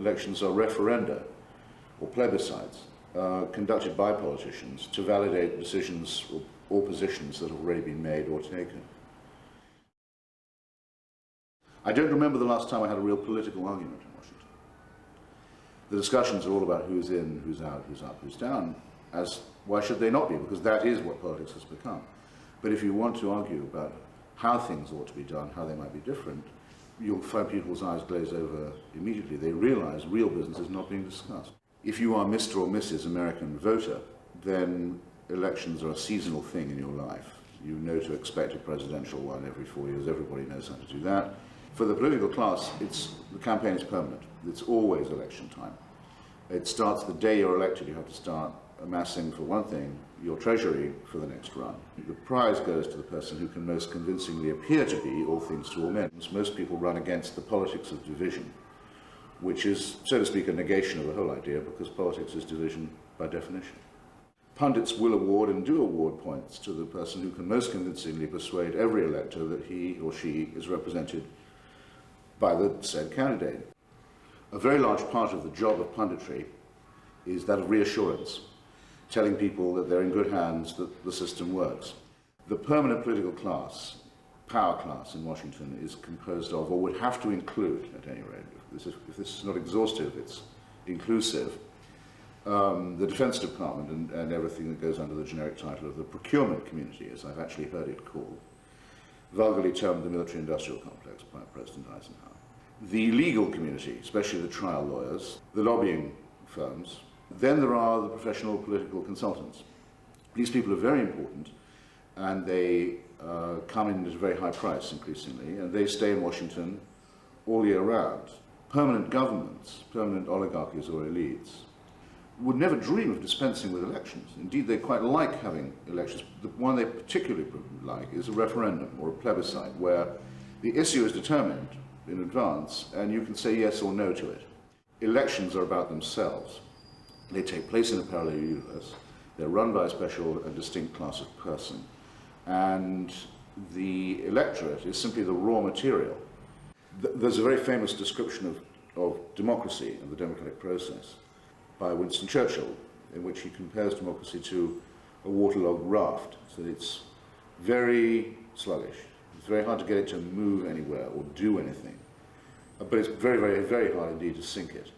Elections are referenda, or plebiscites, conducted by politicians to validate decisions or positions that have already been made or taken. I don't remember the last time I had a real political argument in Washington. The discussions are all about who's in, who's out, who's up, who's down, as why should they not be? Because that is what politics has become. But if you want to argue about how things ought to be done, how they might be different, you'll find people's eyes glaze over immediately. They realize real business is not being discussed. If you are Mr. or Mrs. American voter, then elections are a seasonal thing in your life. You know to expect a presidential one every 4 years. Everybody knows how to do that. For the political class, the campaign is permanent. It's always election time. It starts the day you're elected. You have to start amassing, for one thing, your treasury for the next run. The prize goes to the person who can most convincingly appear to be all things to all men. Most people run against the politics of division, which is, so to speak, a negation of the whole idea, because politics is division by definition. Pundits will award and do award points to the person who can most convincingly persuade every elector that he or she is represented by the said candidate. A very large part of the job of punditry is that of reassurance, telling people that they're in good hands, that the system works. The permanent political class, power class in Washington, is composed of, or would have to include, at any rate, if this is not exhaustive, it's inclusive, the Defense Department and everything that goes under the generic title of the procurement community, as I've actually heard it called, vulgarly termed the military-industrial complex by President Eisenhower. The legal community, especially the trial lawyers, the lobbying firms. Then there are the professional political consultants. These people are very important, and they come in at a very high price increasingly, and they stay in Washington all year round. Permanent governments, permanent oligarchies or elites, would never dream of dispensing with elections. Indeed, they quite like having elections. The one they particularly like is a referendum or a plebiscite, where the issue is determined in advance, and you can say yes or no to it. Elections are about themselves. They take place in a parallel universe. They're run by a special and distinct class of person. And the electorate is simply the raw material. There's a very famous description of democracy and the democratic process by Winston Churchill, in which he compares democracy to a waterlogged raft. So it's very sluggish. It's very hard to get it to move anywhere or do anything. But it's very, very, very hard indeed to sink it.